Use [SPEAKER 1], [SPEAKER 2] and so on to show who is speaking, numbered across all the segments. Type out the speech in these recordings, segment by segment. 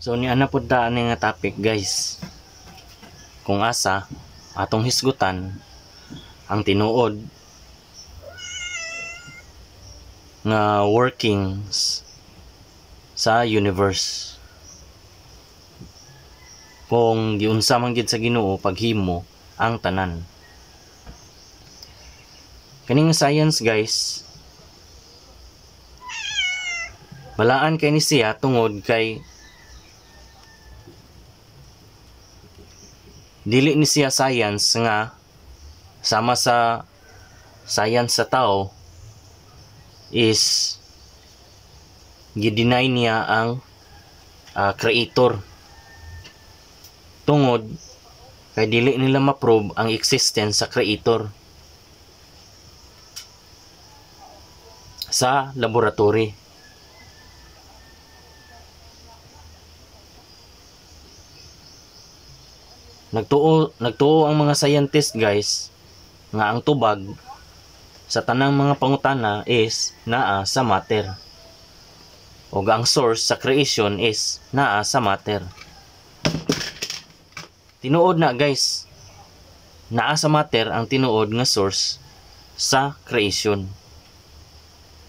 [SPEAKER 1] So ni ana pud ta ani nga topic guys. Kung asa atong hisgutan ang tinuod nga workings sa universe. Kung giunsa man gid sa Ginoo paghimo ang tanan. Kaning science guys, balaan kay ni siya tungod kay dili ni siya science nga sama sa science sa tao is gideny niya ang creator tungod kay dili nila ma-prove ang existence sa creator sa laboratory. Nagtuo ang mga scientist guys nga ang tubag sa tanang mga pangutana is naa sa matter. O ang source sa creation is naa sa matter. Tinuod na guys, naa sa matter ang tinuod nga source sa creation.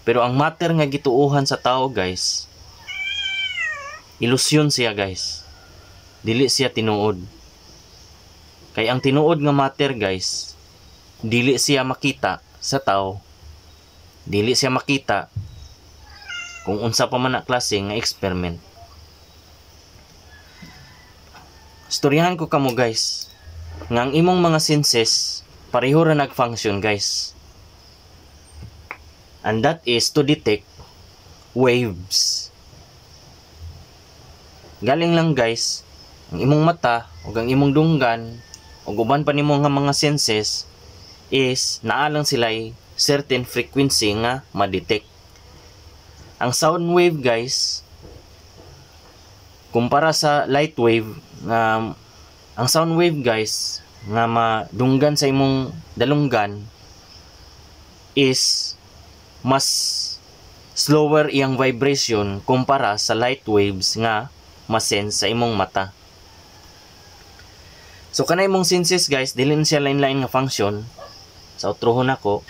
[SPEAKER 1] Pero ang matter nga gituuhan sa tao guys, ilusyon siya guys. Dili siya tinuod. Kay ang tinuod nga matter guys, dili siya makita sa tao. Dili siya makita kung unsa pa man na klase nga experiment. Storyahan ko kamo guys, nga ang imong mga senses pareho ra nag-function guys. And that is to detect waves. Galing lang guys, ang imong mata o ang imong dunggan o uban pa nimo nga mga senses is naa lang sila'y certain frequency nga ma-detect. Ang sound wave guys, kumpara sa light wave, nga ang sound wave guys nga madunggan sa imong dalunggan is mas slower iyang vibration kumpara sa light waves nga masense sa imong mata. So kanay imong senses guys, dili na siya lain-lain nga function. Sa utrohon ako,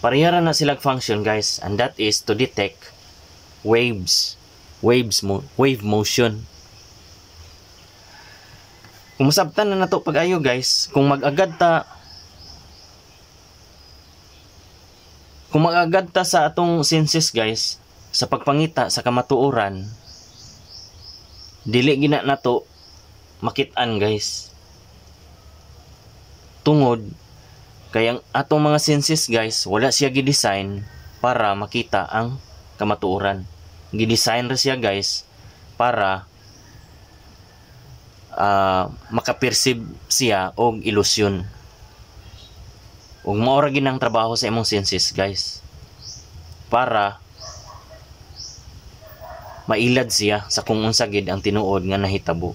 [SPEAKER 1] parehara na silang function guys, and that is to detect wave motion. Kung masabtan na nato pag-ayo guys, kung mag-agad ta sa atong senses guys, sa pagpangita sa kamatuoran, dili gina nato makit-an guys. Tungod kay ang atong mga senses guys, wala siya gidesign para makita ang kamatuoran. Gidesign ra siya guys para makaperceive siya og ilusyon. Ug mao ra ginang trabaho sa imong senses guys, para mailad siya sa kung unsa gid ang tinuod nga nahitabo.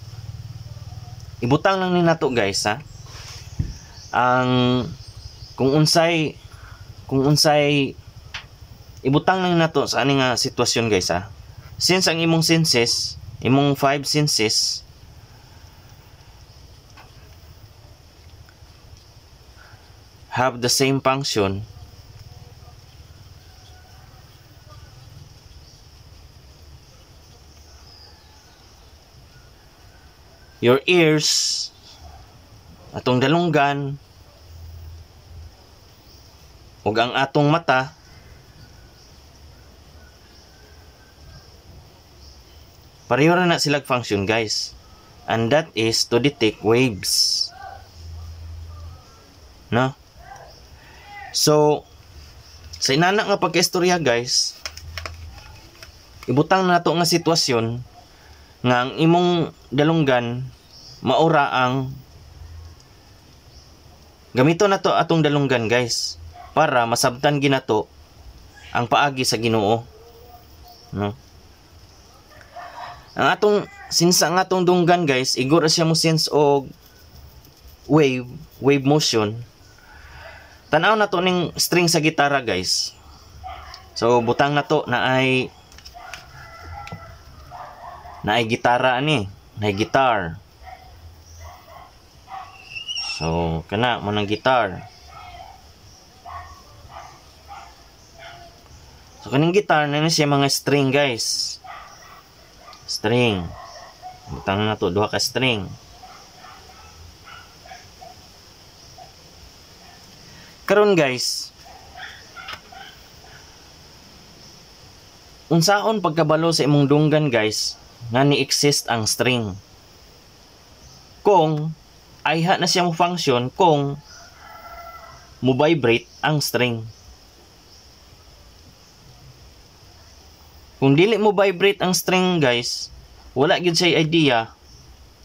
[SPEAKER 1] Ibutang lang ni nato guys ha, ang kung unsay ibutang lang nato sa ani nga sitwasyon guys ha. Since ang imong senses, imong 5 senses have the same function, your ears, atong dalunggan, ug ang atong mata, pareho ra na silang function guys, and that is to detect waves. No? So sa inana nga pagkaistorya guys, ibutang nato nga sitwasyon nga ang imong dalunggan maura ang gamito nato atong dalunggan guys para masabtan ginato ang paagi sa Ginoo. No? Ang atong sinsa nga atong dunggan guys, igor siya mo sense og wave motion. Tanaw na to ning string sa gitara guys. So butang na to na ay naay gitara ani, naay guitar. So kana mo ng gitar. So kaning gitar na siya mga string guys. String. Butang na to duha ka string. Karon guys, unsaon pagkabalo sa imong dunggan guys nga ni-exist ang string? Kung ayha na siya mo function kung mo vibrate ang string. Kung dili mo vibrate ang string guys, wala gyud say idea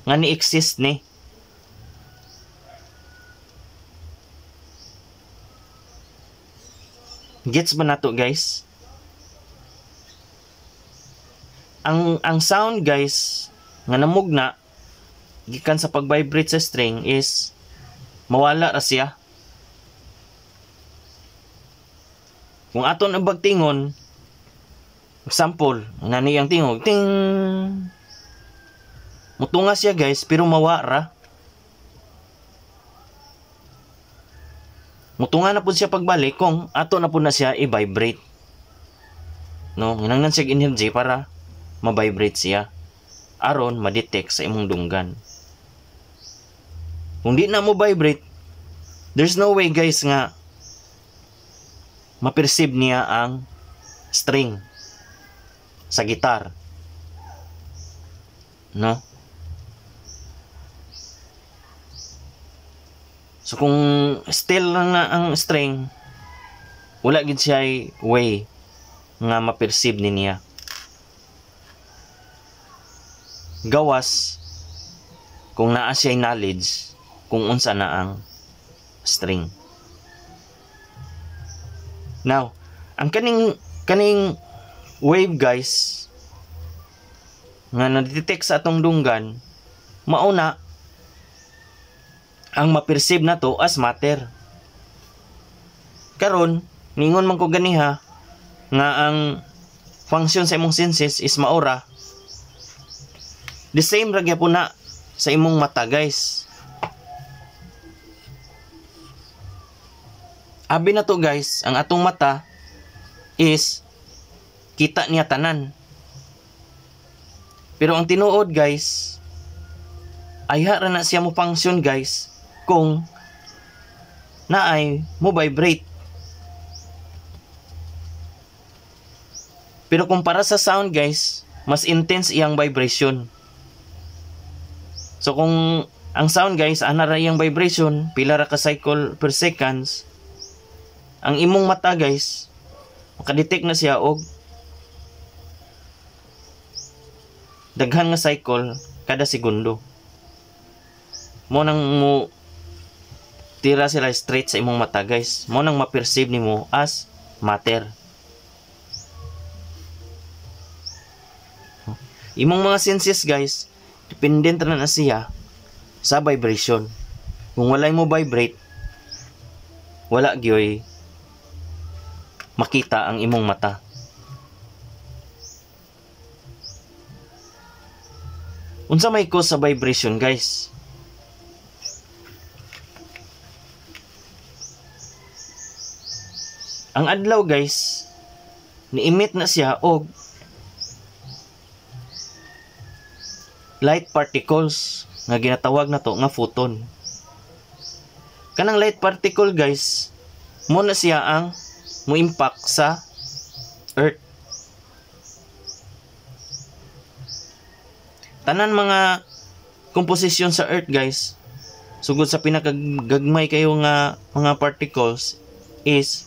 [SPEAKER 1] nga ni-exist ni. Gets ba nato guys? Ang sound guys nga namugna gikan sa pag-vibrate sa string is mawala ra siya. Kung aton ang bagtingon, example, naniyang tingog, ting, mutunga siya guys, pero mawara. Mutunga na po siya pagbalik kung ato na po na siya i-vibrate. No, hinangnan siya energy para ma-vibrate siya. Aron ma-detect sa imong dunggan. Kung di na mo vibrate, there's no way guys nga ma-perceive niya ang string sa gitar. No? So kung still lang na ang string, wala gid siya way nga ma-perceive niya. Gawas kung naa siya knowledge kung unsa na ang string. Now, ang kaning wave guys nga na-detect sa atong dunggan, mauna ang ma-perceive na to as matter. Karon, ningon man ko ganiha nga ang function sa imong senses is maura. The same ra gyapon na sa imong mata guys. Abi na to guys, ang atong mata is kita niya tanan. Pero ang tinuod guys, ayha ra na siya mo function guys kung naay mo vibrate. Pero kumpara sa sound guys, mas intense iyang vibration. So kung ang sound guys, ana ra iyang vibration, pila ra ka cycle per seconds, ang imong mata guys, makadetect na siya og daghan nga cycle kada segundo. Mo nang mo tira sila straight sa imong mata guys. Mo nang ma-perceive nimo as matter. Imong mga senses guys, dependent na siya sa vibration. Kung walay mo vibrate, wala gyoy makita ang imong mata. Unsa may cause sa vibration guys? Ang adlaw guys, ni-emit na siya og light particles nga ginatawag na to nga photon. Kanang light particle guys, mo na siya ang mo impact sa earth. Tanan mga komposisyon sa earth guys, sugod sa pinakagagmay kayo nga mga particles is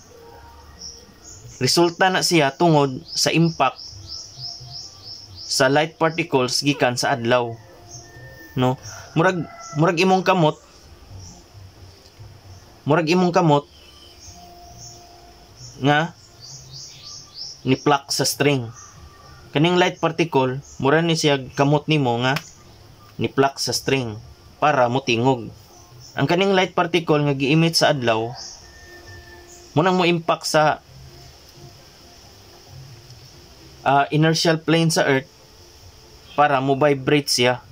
[SPEAKER 1] resulta na siya tungod sa impact sa light particles gikan sa adlaw. No, murag imong kamot nga ni-pluck sa string. Kaning light particle, mura ni siya kamot nimo nga ni-pluck sa string para motingog. Ang kaning light particle nga gi-emit sa adlaw, munang mo impact sa inertial plane sa earth, para mo vibrate siya.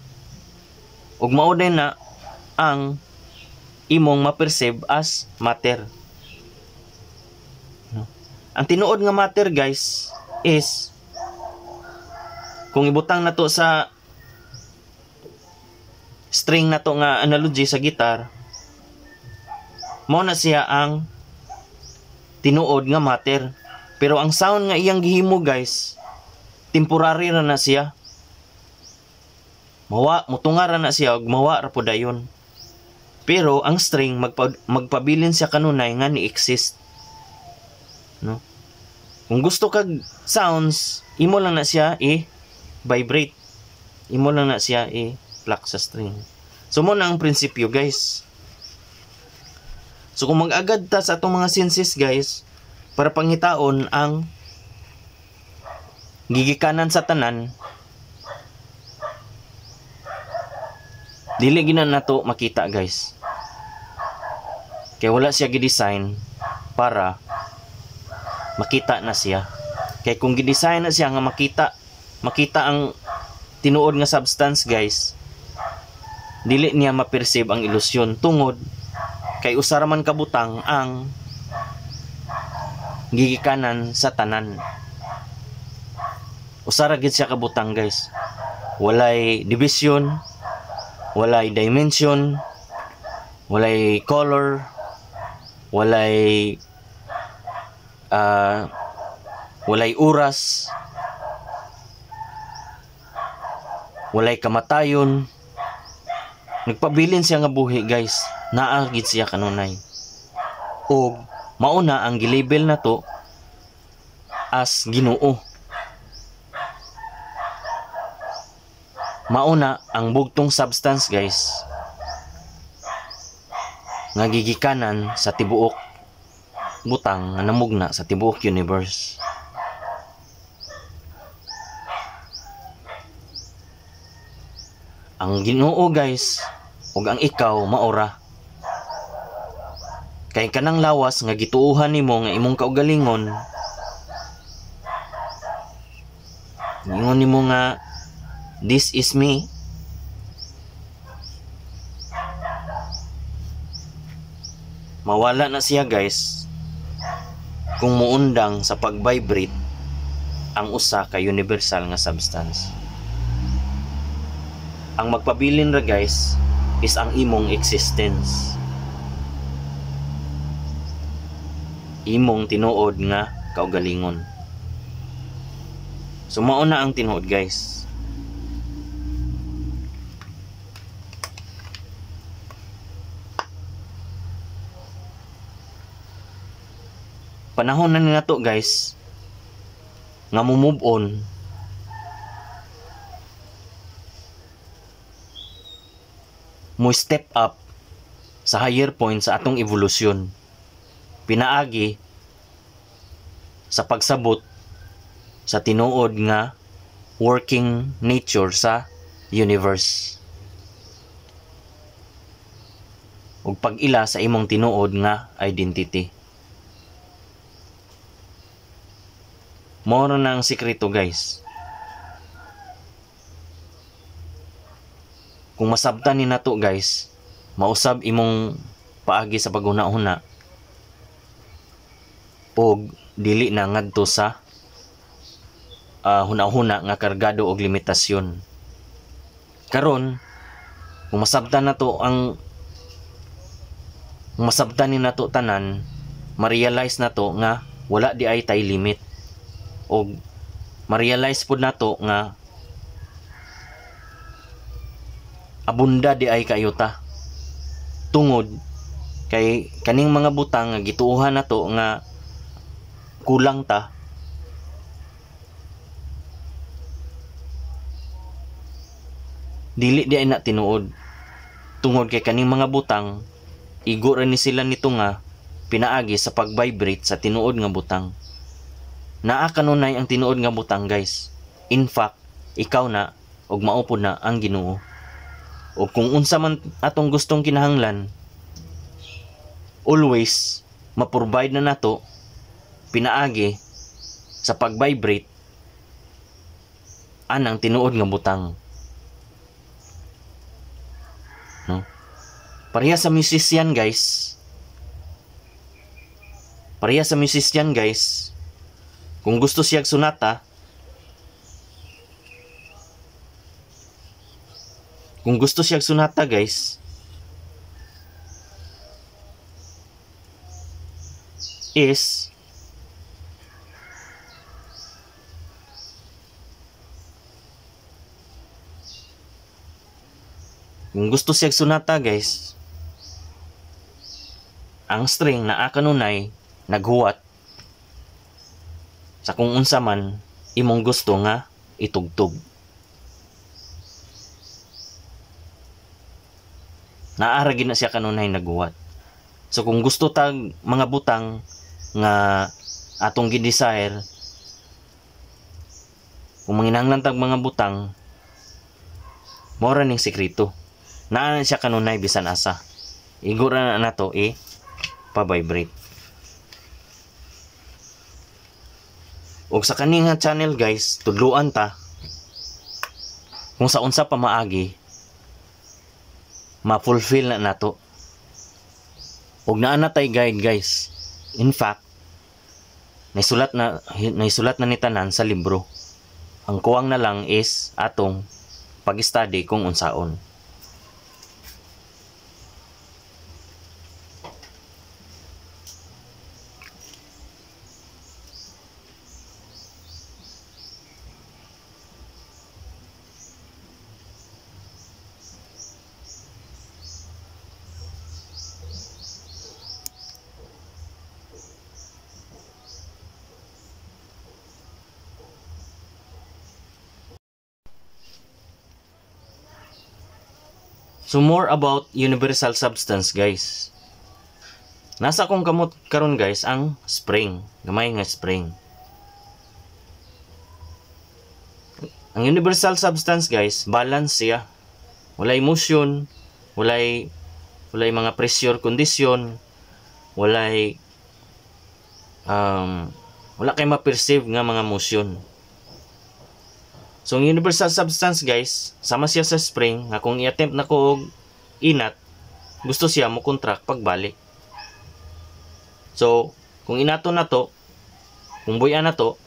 [SPEAKER 1] Ug mao din na ang imong ma-perceive as matter. No? Ang tinuod nga matter guys is kung ibutang nato sa string nato nga analogy sa gitar, mao na siya ang tinuod nga matter. Pero ang sound nga iyang gihimo guys, temporary ra na siya. Mutunga ra na siya ug mawa ra pud dayon. Pero ang string magpabilin siya kanunay nga ni-exist. No? Kung gusto kag sounds, imo lang na siya i-vibrate. Imo lang na siya i-pluck sa string. So mo na ang prinsipyo guys. So kung mag-agad ta sa atong mga senses guys, para pangitaon ang gigikanan sa tanan, dili ginan nato makita guys. Kaya wala siya gi-design para makita na siya. Kaya kung gi-design na siya nga makita ang tinuod nga substance guys, dili niya ma-perceive ang ilusyon tungod kay usara man kabutang ang gigikanan sa tanan. Usara gid siya kabutang guys. Walay division, walay dimension, walay color, walay oras, walay kamatayon. Nagpabilin siya nga buhi guys. Naagid siya kanunay. O mauna ang gilabel na to as Ginoo. Mauna ang bugtong substance guys nga gigikanan sa tibuok butang nga namugna sa tibuok universe. Ang Ginoo guys ug ang ikaw maora. Kay kanang lawas nga gituuhan nimo nga imong kaugalingon, ingon nimo nga this is me, mawala na siya guys kung muundang sa pag-vibrate ang usa ka universal nga substance. Ang magpabilin ra guys is ang imong existence, imong tinuod nga kaugalingon. So mao na ang tinuod guys. Panahon na ninato guys nga move on mo step up sa higher point sa atong evolusyon, pinaagi sa pagsabot sa tinuod nga working nature sa universe ug pag-ila sa imong tinuod nga identity. Mao na ang sikreto guys. Kung masabtan ni nato guys, mausab imong paagi sa paghuna-huna og dili na ngadto sa huna-huna nga kargado og limitasyon. Karon kung masabtan ni nato tanan, ma-realize nato nga wala di ay tay limit, og ma-realize pud nato nga abunda di ay kayuta tungod kay kaning mga butang nga gituuhan nato nga kulang ta, dili di ay na tinuod tungod kay kaning mga butang igo ra ni sila nito nga pinaagi sa pag-vibrate sa tinuod nga butang. Naa kanunay ang tinuod nga butang guys. In fact, ikaw na og maupod na ang Ginoo. O kung unsa man atong gustong kinahanglan, always ma-provide na nato pinaagi sa pag-vibrate anang tinuod nga butang. No? Pareha sa musician guys. Pareha sa musician guys. Kung gusto siya sunata, kung gusto siya sunata guys, is kung gusto siya sunata guys, ang string naa kanunay naghuwat sa kung unsa man imong gusto nga itugtog. Naara gid na siya kanunay naghuwat. So kung gusto tag mga butang nga atong gi-desire, kung manginahanglan tag mga butang, mora ning sekreto. Naa na siya kanunay bisan asa. Igura na nato pa-vibrate. Og sa kaning channel guys, tudluan ta kung sa unsa pa maagi ma-fulfill na nato. Og naa na tay guide guys. In fact, naisulat na ni tanan sa libro. Ang kuwang na lang is atong pag-study kung unsaon. So more about universal substance guys. Nasa akong kamot karon guys ang spring, gamay nga spring. Ang universal substance guys, balance siya. Walay motion, walay mga pressure condition, wala kay ma-perceive nga mga motion. So, ang universal substance guys, sama siya sa spring, nga kung i-attempt na ko og inat, gusto siya mo contract pagbalik. So, kung inato na to, kung buya na to,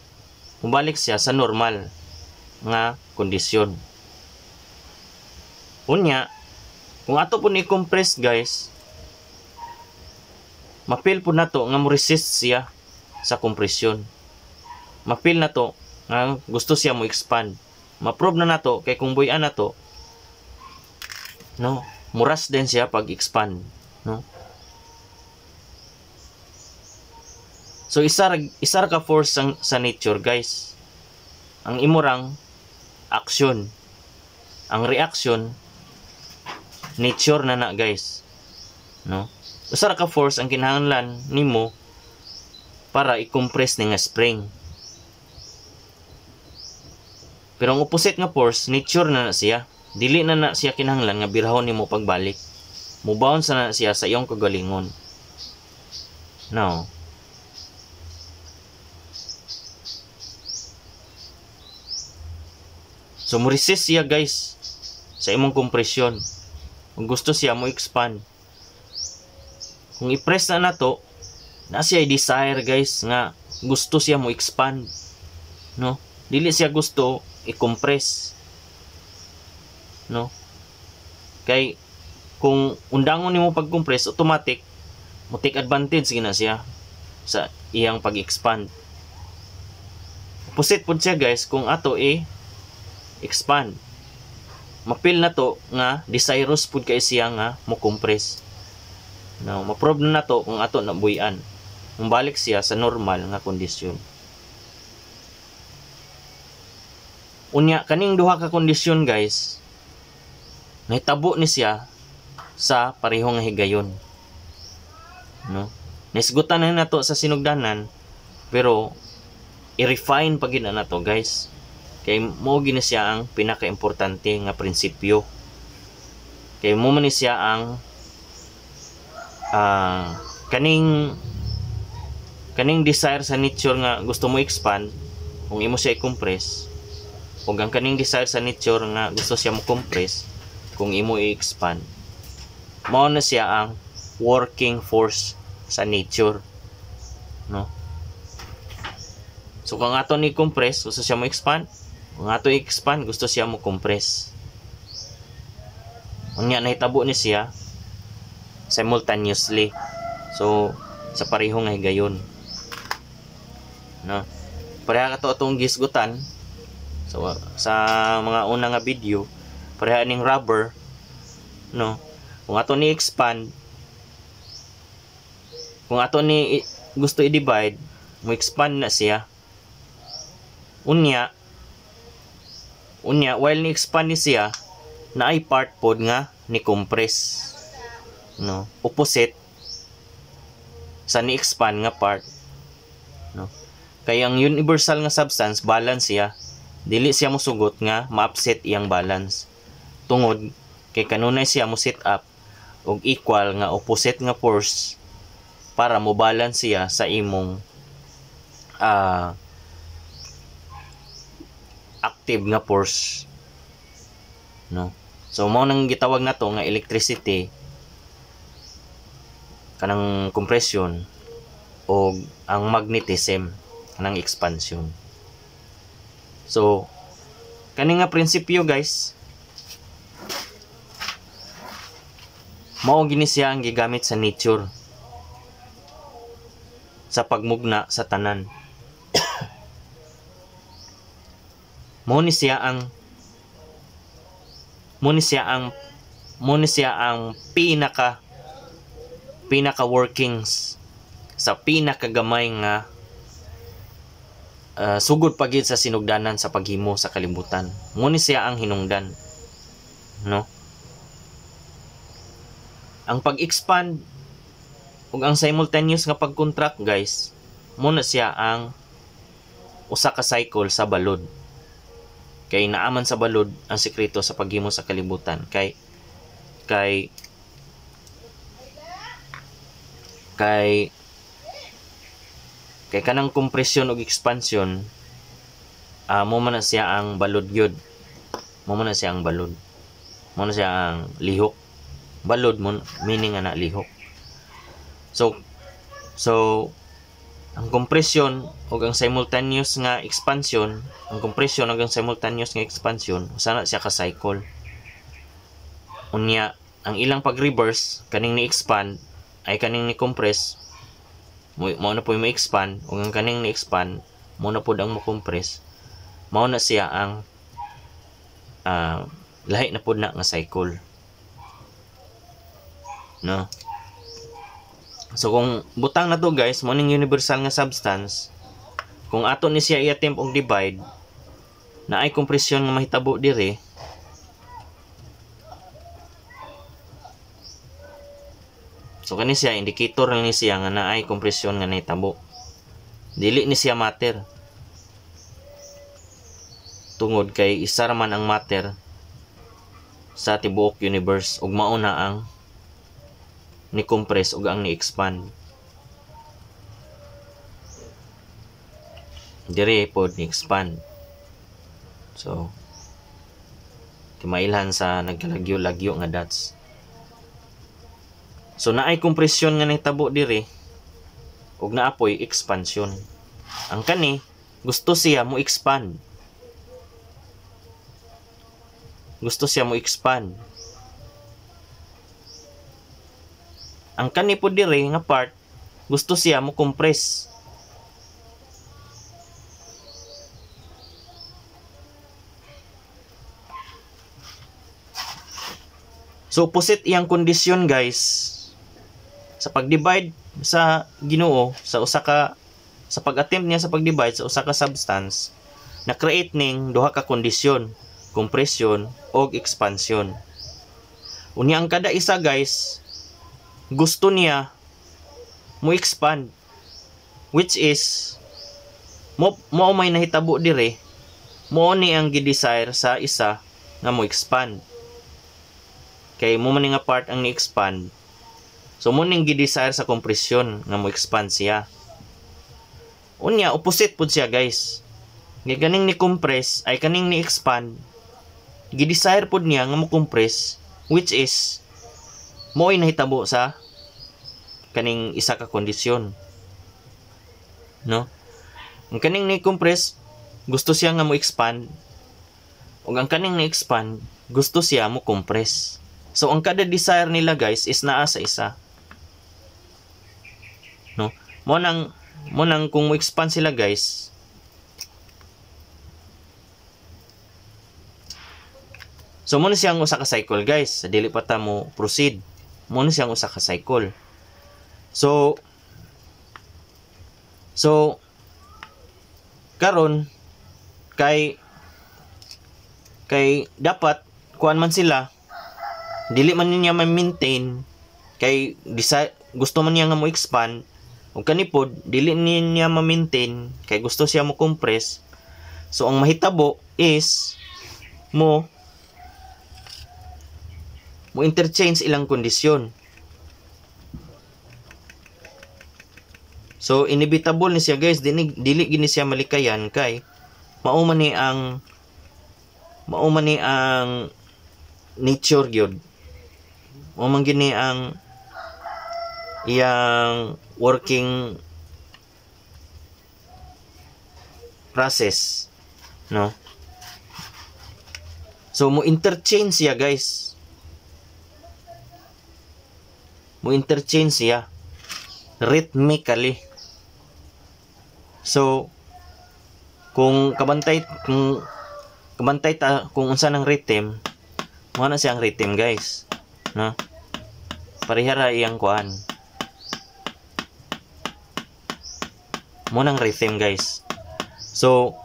[SPEAKER 1] bumalik siya sa normal nga kondisyon. Unya, kung ato po ni-compress guys, mapil po na to nga mo resist siya sa kompresyon. Mapil na to nga gusto siya mo expand. Ma-prove na nato kay kung buya na to, no, muras din siya pag expand, no. So isa ka force sa nature guys. Ang imurang action, ang reaction nature na guys, no. Usa ka force ang kinahanglan nimo para i-compress ni nga spring. Pero ang opposite nga force, nature na siya. Dili na siya kinahanglan nga birahon nimo pagbalik. Mubawon sa na siya sa iyong kagalingon. Now, so mo resist siya guys sa imong kompresyon. Kung gusto siya mo expand. Kung i-press na nato, na siya i-desire guys nga gusto siya mo expand, no. Dili siya gusto i-compress, no. Kay kung undangon nimo pag-compress, automatic mo take advantage gina siya sa iyang pag-expand. Opposite pud siya guys kung ato expand. Mapil na to nga desirous pud kay siya nga mo compress. Now, ma-prove na nato kung ato na buyan. Mumbalik siya sa normal nga kondisyon. Unya, kaning duha ka kondisyon guys, nahitabo ni siya sa parehong higayon, no. Nisgutan na nato sa sinugdanan, pero i-refine pa gid na nato guys. Kay mo gini siya ang pinaka-importante nga prinsipyo. Kay mo man ni siya ang kaning desire sa nature nga gusto mo expand, kung imo siya i-compress, ug ang kaning desire sa nature nga gusto siya mo compress kung imo i-expand, mao na siya ang working force sa nature, no? So kung ato ni compress gusto siya mo expand, kung ato i-expand gusto siya mo compress, unya nahitabo ni siya simultaneously. So sa pareho nga higayon, no? Pareha ka to atong gisgutan. So sa mga una nga video, pareha ning rubber, no? Kung ato ni expand, kung ato ni gusto i-divide, mo expand na siya. Unya while ni expand ni siya, na ay part pod nga ni compress, no? Opposite sa ni expand nga part, no? Kaya ang universal nga substance balance siya, dili siya mosugot nga ma-upset iyang balance, tungod kay kanunay siya mo set up og equal nga opposite nga force para mo balance siya sa imong active nga force, no? So mao nang gitawag nato nga electricity, kanang compression, o ang magnetism, kanang expansion. So kani nga prinsipyo guys, mao gini siya ang gigamit sa nature sa pagmugna sa tanan. Mao ni siya ang pinaka workings sa pinakagamay nga sugod pagid sa sinugdanan sa paghimo sa kalibutan. Mao ni siya ang hinungdan, no? Ang pag-expand ug ang simultaneous nga pag-contract guys, mao na siya ang usa ka cycle sa balod. Kay naaman sa balod ang sekreto sa paghimo sa kalibutan. Kay kanang compression ug expansion, mo man na siya ang balod gyud. Mo man na siya ang balod. Mo na siya ang lihok. Balod mo meaning ana lihok. So ang compression ug ang simultaneous nga expansion, ang compression ug ang simultaneous nga expansion, usa na siya ka cycle. Unya ang ilang pag-reverse, kaning ni-expand ay kaning ni-compress, mao na po yung ma-expand, ug ang kaning ni-expand mao na pod ang mo-compress, mao na siya ang lahi na pod na nga cycle, no? So kung butang na to guys, mo ning universal nga substance, kung ato ni siya i-attempt og divide, na ay compression nga mahitabo dire, so kani siya indicator lang ni siya nga na ay compression nga nahitabo. Dili ni siya matter, tungod kay isa ra man ang matter sa tibuok universe, ug mao na ang ni compress ug ang ni expand. Dire pod ni expand. So timailhan sa nagkalagyo-lagyo nga dots. So naay compression nga nahitabo dire ug naapoy expansion. Ang kani gusto siya mo expand. Gusto siya mo expand. Ang kani po dire nga part gusto siya mo compress. So opposite iyang kondisyon guys sa pag-divide sa Ginoo, sa pag-attempt niya sa pag-divide sa usa ka substance, na create ning duha ka kondisyon, compression o expansion. Unya ang kada isa guys gusto niya mo expand, which is mo may nahitabo dire, mo ni ang gi-desire sa isa nga mo expand. Kay mo man nga part ang ni-expand, so mo ning gi-desire sa compression nga mo expand siya. Unya opposite pud siya guys. Nga kaning ni compress ay kaning ni expand, gi-desire pod niya nga mo compress, which is mo ay nahitabo sa kaning isa ka kondisyon, no? Ang kaning ni compress gusto siya nga mo expand, ug ang kaning ni expand gusto siya mo compress. So ang kada desire nila guys is naa sa isa, no? Mo nang kung mo expand sila guys, so mo na siyang usa ka cycle guys, sa dili pa ta mo proceed, mo na siyang usa ka cycle. So karon kay dapat kuan man sila, dili man niya ma-maintain kay gusto man niya nga mo expand, ug kanipod dili niya ma-maintain kay gusto siya mo compress. So ang mahitabo is mo interchange ilang kondisyon. So inevitable ni siya guys, dili gini siya malikayan kay mao man ni ang nature gyud. Mao man gini ang iyang working process, no? So mo interchange siya guys. Mo interchange siya rhythmically. So kung kabantay ta kung unsa nang rhythm, mo na siyang rhythm guys, no? Parehara iyang kuan, mo nang rhythm guys. So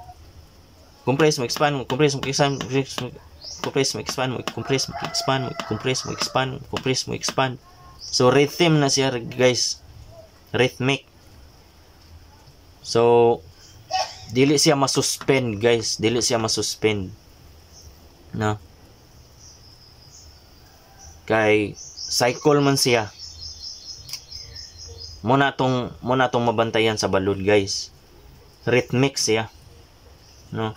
[SPEAKER 1] compress mo expand, compress mo expand, compress mo expand, compress mo expand, compress mo expand, compress mo expand. So rhythm na siya guys, rhythmic. So dili siya masuspend guys, dili siya masuspend, no? Kay cycle man siya. Mo na tong mabantayan sa balod guys, rhythmic siya, no?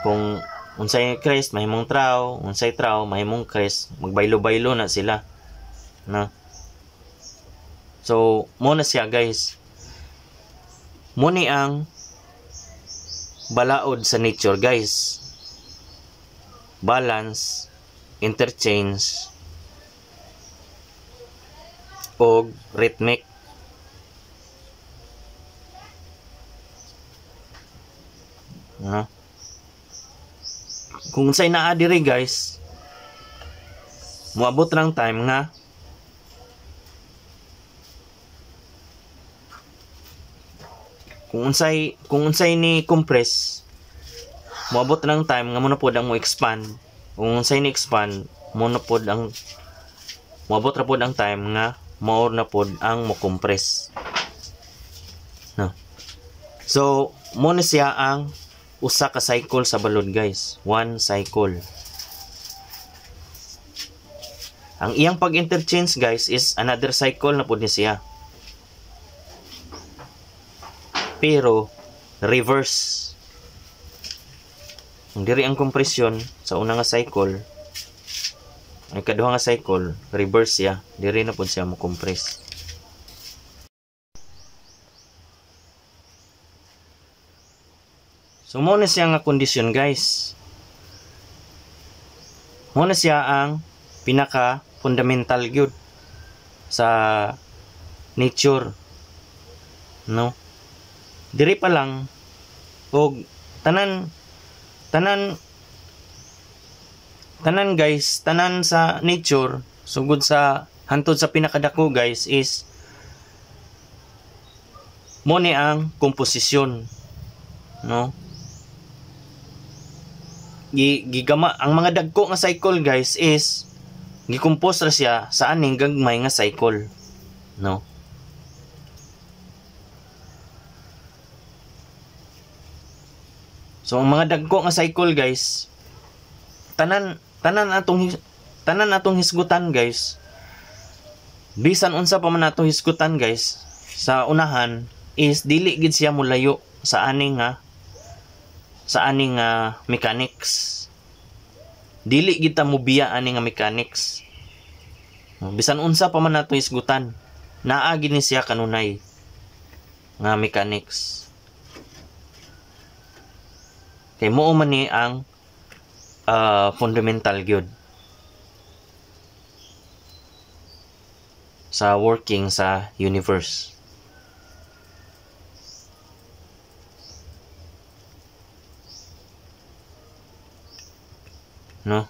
[SPEAKER 1] Kung unsay crest mahimong traw, unsay traw mahimong crest, magbaylo-baylo na sila, no? So mo na siya guys, mo ni ang balaod sa nature guys, balance, interchange, og rhythmic. Kung unsay naa diri guys, moabot lang time nga kung unsay ni compress, moabot lang time nga mo na pod ang mo expand. Kung unsay ni expand, moabot ra pod ang time nga mao na pod ang mo compress, no? So mo na siya ang usa ka cycle sa balod guys, one cycle. Ang iyang pag-interchange guys is another cycle na pod ni siya, pero reverse. Kung diri ang compression sa una nga cycle, ay kaduha nga cycle reverse siya, diri na pud siya mo compress. So mo na siya nga kondisyon guys, mo na siya ang pinaka fundamental gyud sa nature, no? Diri pa lang og tanan guys, tanan sa nature sugod sa hantod sa pinakadako guys is mo ni ang komposisyon, no? Gigama ang mga dagko nga cycle guys is gikompose ra siya sa aning gagmay nga cycle, no? So ang mga dagko nga cycle guys, tanan atong hisgutan guys, bisan unsa pa man nato hisgutan guys, sa unahan is dili gid siya mulayo sa sa ani nga mechanics. Dili kita mubiya ani nga mechanics. Bisan unsa pa man nato isgutan, naa gini siya kanunay nga mechanics. Kay mao man ni ang fundamental gyud sa working sa universe. No?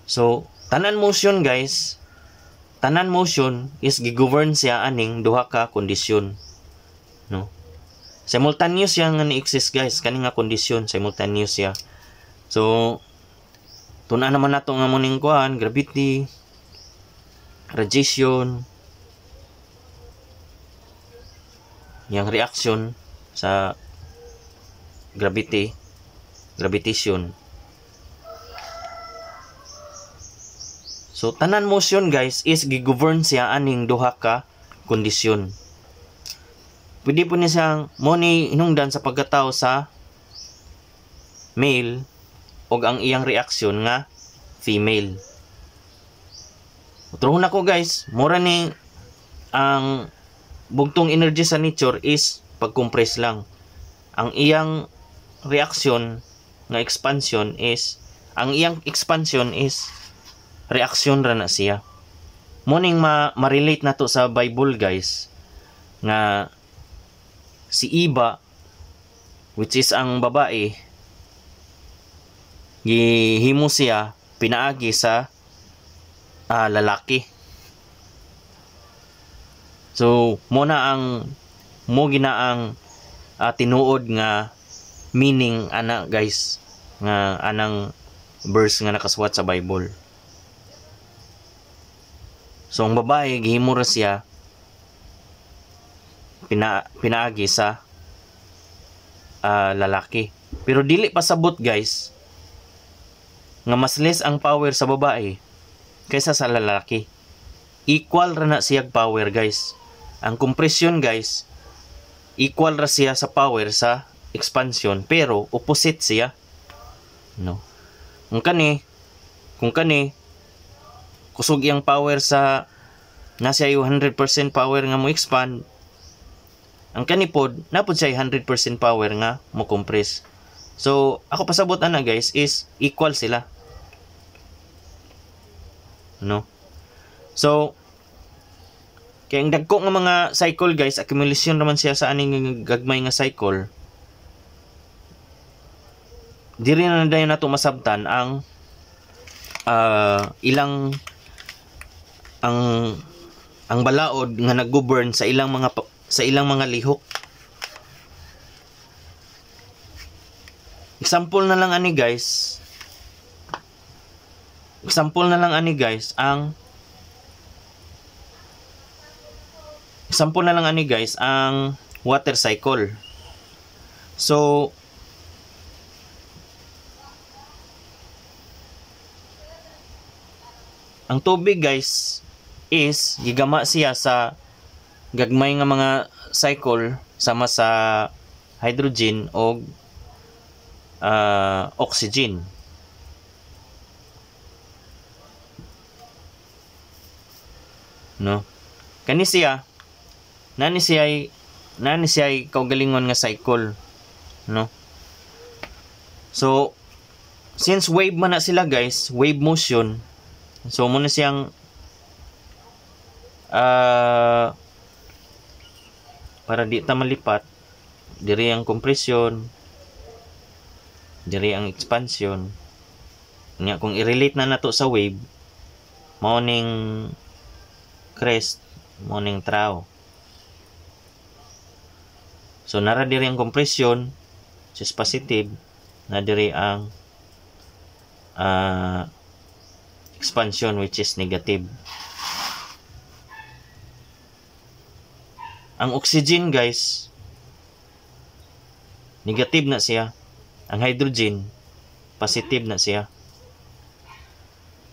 [SPEAKER 1] So, tanan motion guys, tanan motion is gigovern siya aning duha ka kondisyon. No? Simultaneous siya nga ni-exist guys, kani nga kondisyon, simultaneous siya. So, tuna naman nato nga muning kuan, gravity, radiation, yang reaction sa gravitation. So, tanan motion guys is gigovern siya aning duha ka kondisyon. Pwede po niya siyang mo ni hinungdan sa pagkatao sa male o ang iyang reaksyon nga female. Utrohon ako guys, mura ni ang bugtong energy sa nature is pag-compress lang. Ang iyang reaksyon nga expansion is, ang iyang expansion is reaksyon ra na siya. Muning ma-relate na to sa Bible guys, nga si Eva, which is ang babae, gihimo siya pinaagi sa lalaki. So mo ginaang tinuod nga meaning ana guys, nga anang verse nga nakasuwat sa Bible. So ang babae gihimo ra siya pinaagi sa lalaki. Pero dili pasabot guys nga mas less ang power sa babae kaysa sa lalaki. Equal ra na siya power guys. Ang compression guys, equal ra siya sa power sa expansion, pero opposite siya. No. Kung kani kusog iyang power sa nasa 100% power nga mo expand, ang kanipod napod siya 100% power nga mo compress. So ako pasabot ana guys is equal sila. No. So kaya ang dagko nga mga cycle guys, accumulation naman siya sa aning gagmay nga cycle. Diri na dayon nato masabtan ang ilang ang balaod nga nag-govern sa ilang mga lihok. Example na lang ani guys, ang water cycle. So ang tubig guys is gigama siya sa gagmay nga mga cycle sama sa hydrogen o oxygen. No? Kani siya nani siya kaugalingon nga cycle. No? So since wave man na sila guys, wave motion, so muna siyang para di ta malipat, diri ang compression, diri ang expansion. Nya kung i-relate na nato sa wave, mao ning crest, mao ning trough. So nara diri ang compression, which is positive, na diri ang expansion, which is negative. Ang oxygen guys, negative na siya. Ang hydrogen, positive na siya.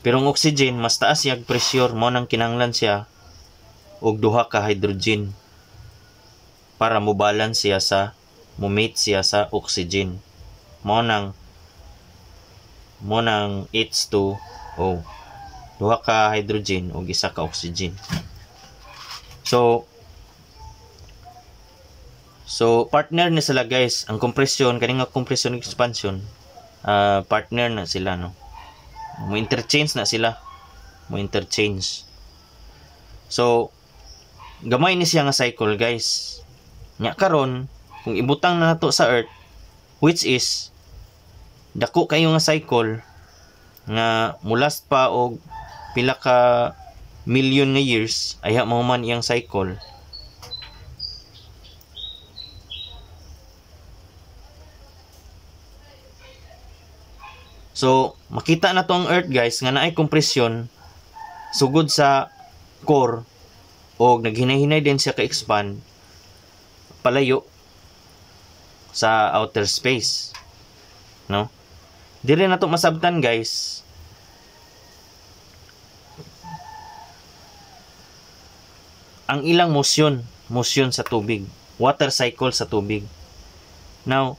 [SPEAKER 1] Pero ang oxygen, mas taas yung pressure, mo nang kinanglan siya og duha ka hydrogen. para mo balance siya sa mate siya sa oxygen. Mo nang H2O, duha ka hydrogen ug isa ka oxygen. So partner ni sila guys. Ang compression kaning nga compression ug expansion, partner na sila, no. Mo interchange na sila. So gamay ni siya nga cycle guys. Nya karon kung ibutang na nato sa earth, which is dako kayo nga cycle nga mulast pa og pila ka million nga years, ayha mao man iyang cycle. So makita na to ang earth guys nga naay kompresyon sugod sa core o naghinay-hinay din siya ka-expand palayo sa outer space, no. Dire na to masabtan guys. Ang ilang motion sa tubig, water cycle sa tubig. Now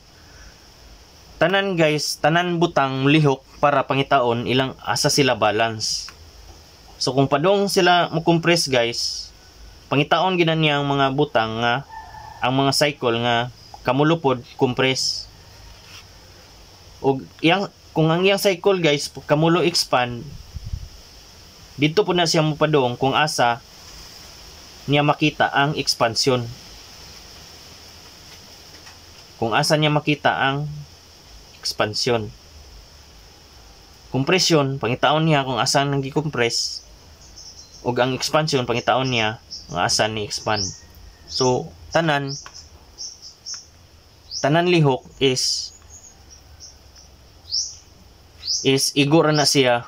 [SPEAKER 1] tanan guys, tanan butang lihok para pangitaon ilang asa sila balance. So kung padong sila mo compress guys, pangitaon gid niya ang mga butang nga ang mga cycle nga kamulupod compress. Og iyang kung ang iyang cycle guys kamulo expand, dito po na siya mo padong kung asa niya makita ang expansion. Kung asa niya makita ang expansion. Compression pangitaon niya kung asa nang gi-compress, ug ang expansion pangitaon niya kung asa ni expand. So tanan lihok is igora na sila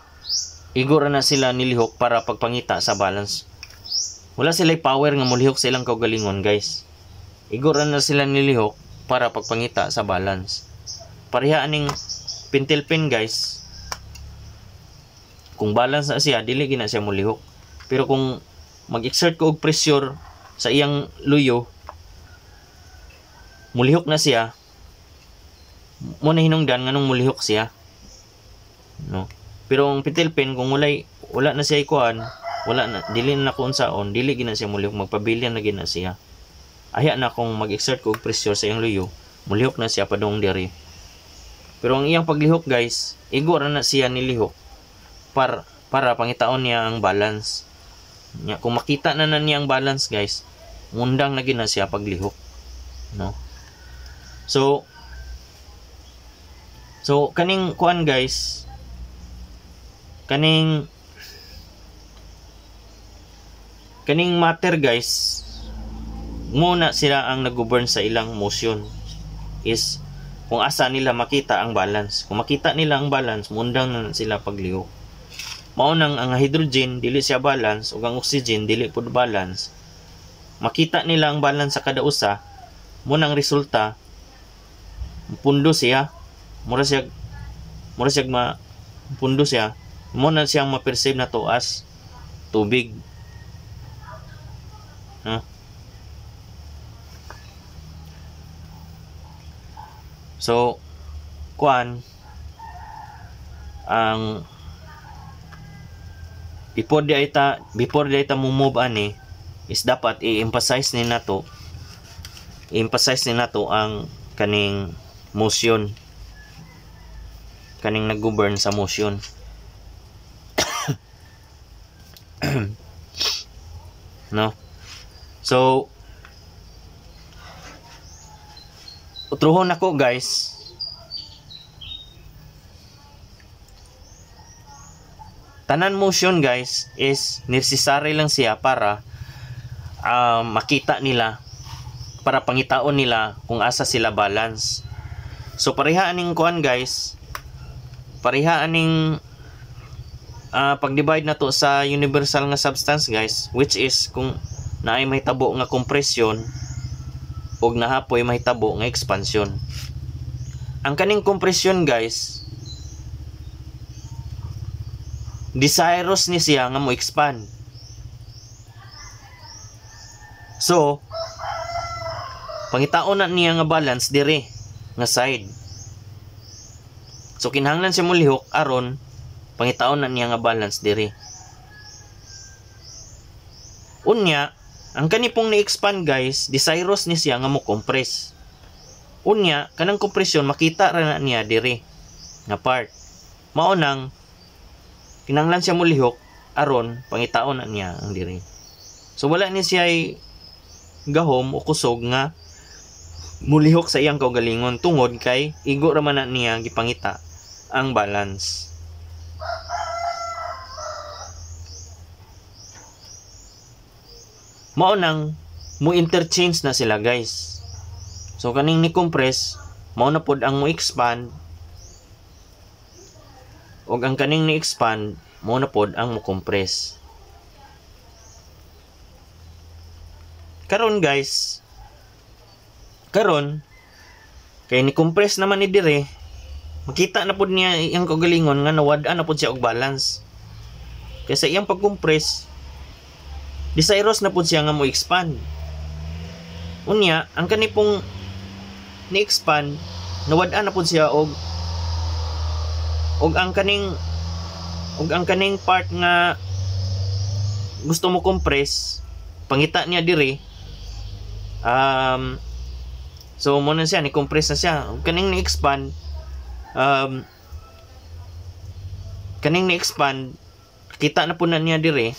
[SPEAKER 1] nilihok para pagpangita sa balance. Wala sila power nga mulihok sa ilang kaugalingon guys. Igora na sila nilihok para pagpangita sa balance. Pareha aning pintilpin guys, kung balance na siya dili gina siya mulihok. Pero kung mag-exert ko og pressure sa iyang luyo, mulihok na siya. Mo na hinungdan nganong mulihok siya, no. Pero ang pintilpin kung wala na siya ikuan, wala na, dili na kung saon, dili gina siya mulihok, magpabilian na gina siya. Aya na kung mag-exert ko og pressure sa iyang luyo, mulihok na siya padung diri. Pero ang iyang paglihok guys, igora na siya nilihok para pangitaon niya ang balance. Nya kung makita na niya ang balance guys, mundang na gina siya paglihok, no. So kaning kuan guys, kaning matter guys, muna sila ang nag-govern sa ilang motion is kung asa nila makita ang balance. Kung makita nila ang balance, mundang na sila paglihok. Maunang ang hydrogen dili siya balance ug ang oxygen dili pud balance. Makita nila ang balance sa kada usa, munang resulta pundo siya. Mura siya pundo siya. Muna siyang ma-perceive na to as tubig. So kuan ang before di ita mo move ani is dapat i-emphasize ni nato ang kaning motion, kaning nag-govern sa motion. No. So utruhon ako guys, tanan motion guys is necessary lang siya para makita nila, para pangitaon nila kung asa sila balance. So pareha aning kuan guys, pareha aning pag-divide na to sa universal nga substance guys, which is kung naay mahitabo nga compression ug nahapoy mahitabo nga expansion. Ang kaning compression guys, desirous ni siya nga mo expand. So pangitaon na niya nga balance dire nga side. So kinahanglan siya mulihok aron pangitaon na niya nga balance dire. Unya, ang kanipong ni-expand guys, desirous ni siya nga mo compress. Unya, kanang kompresyon makita ra na niya dire nga part. Mao nang kinahanglan siya mulihok aron pangitaon na niya ang dire. So wala ni siya gahom o kusog nga mulihok sa iyang kaugalingon tungod kay igo ra man na niya gipangita ang balance. Mao nang mo interchange na sila guys. So kaning ni compress mao na pod ang mo expand ug ang kaning ni expand mao na pod ang mo compress. Karon guys, karon kay ni compress naman ni dire, makita na pod niya iyang kaugalingon nga nawad-an na pod siya og balance. Kaya sa iyang pag-compress, desirous na pod siya nga mo expand. Unya, ang kanipong ni-expand, nawad-an na pod siya og ang kaning part nga gusto mo compress, pangita niya dire. So mo na siya, ni-compress na siya. Kaning ni-expand, kita na po na niya dire.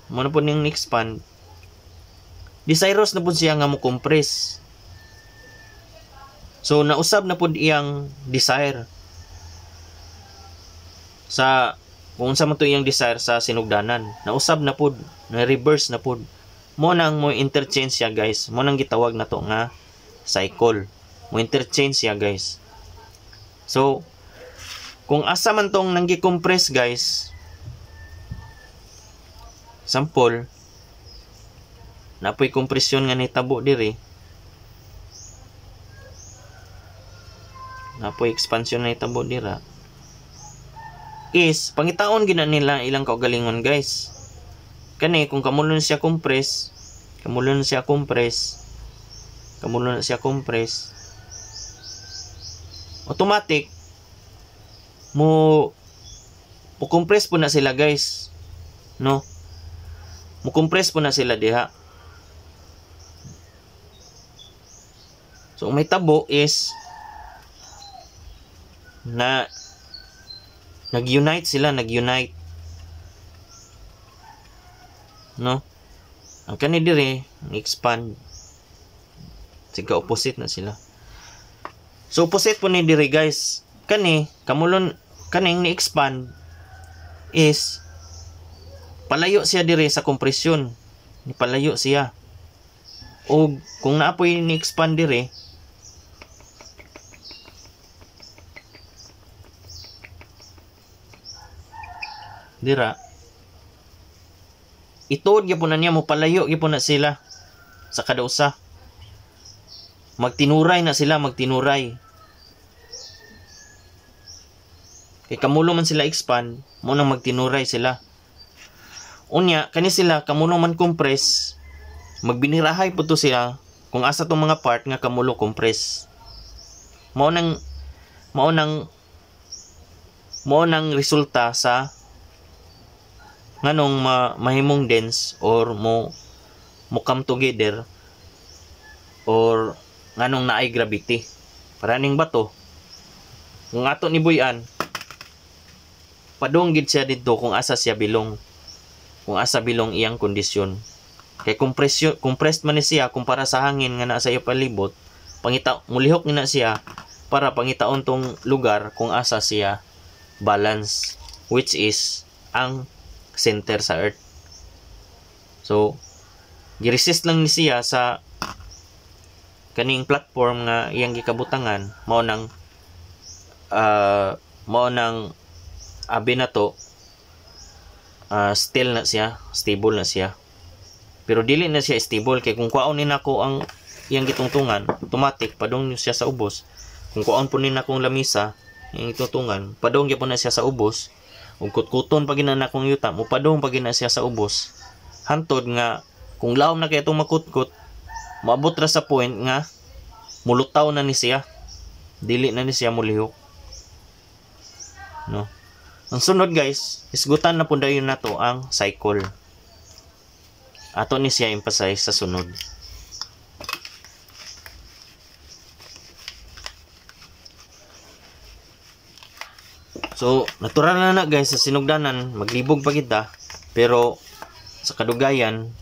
[SPEAKER 1] Mo na po niyang ni-expand. Desirous na po siya nga mo compress. So nausab na po iyang desire. Kung sa mo to iyang desire sa sinugdanan, nausab na po, na-reverse na po. Mo nang mo interchange siya guys. Mo nang gitawag na to nga cycle. Mo interchange siya guys. So kung asa man tong nanggi-compress guys, sample napoy kompresyon nga nitabo diri, napoy expansion na nitabo dira, is pangitaon gina nila ilang kaugalingon guys. Kani kung kamulon siya compress, automatic mo compress po na sila guys, no? Mo compress po na sila diha. So may tabo is na nag-unite sila, no? Ang kani dire expand, siga opposite na sila. So opposite po ni dire guys. Kani kamulon, kaning ni-expand is palayo siya dire sa kompresyon, ni palayo siya. O kung naapoy ni-expand dire, dira ituod gyapon na niya, mo palayo gyapon na sila sa kada usa. Magtinuray na sila, kay kamulo man sila expand, mo nang magtinuray sila. Unya kani sila kamulo man compress, magbinirahay po to sila kung asa tong mga part nga kamulo compress. Mao nang resulta sa nganong mahimong dense or mo come together or nganong naay gravity. Paraning bato kung ato ni buyan, padung gid siya dito kung asa siya bilong, kung asa bilong iyang kondisyon. Kay compressed man ni siya kumpara sa hangin nga naa sa iyo palibot, mulihok ni na siya para pangitaon tong lugar kung asa siya balance, which is ang center sa earth. So giresist lang ni siya sa kaning platform nga iyang gikabutangan, mao nang abi na to, still na siya, stable na siya. Pero dili na siya stable kay kung kuaon ni nako ang iyang gitungtungan, automatic padong siya sa ubos. Kung kuaon po ni nakong lamisa iyang gitungtungan, padong gyapon na siya sa ubos. Ug kutkuton pag ina nakong yuta, mo padong pag ina siya sa ubos. Hantod nga kung lawom na kay itong makutkot, maabot ra sa point nga mulutaw na ni siya, dili na ni siya mulihok, no? Ang sunod guys, isgutan na pud dayon nato ang cycle. Ato ni siya emphasize sa sunod. So, natural na guys sa sinugdanan, maglibog pa kita, pero sa kadugayan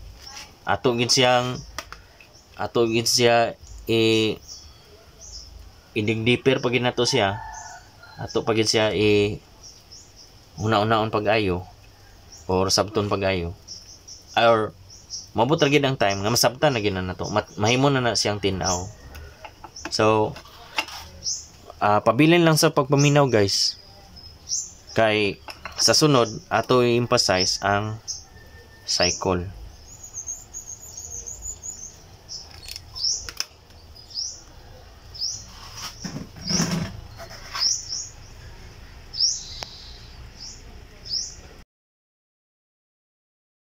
[SPEAKER 1] ato gid siya i-dig-deeper pag nato siya, ato pag siya una-unaon pag-ayo or sabton pag-ayo, or mabot ra gid ang time nga masabtan na gid na nato, mahimo na siyang tinaw. So pabilin lang sa pagpaminaw guys, kay sa sunod ato i-emphasize ang cycle.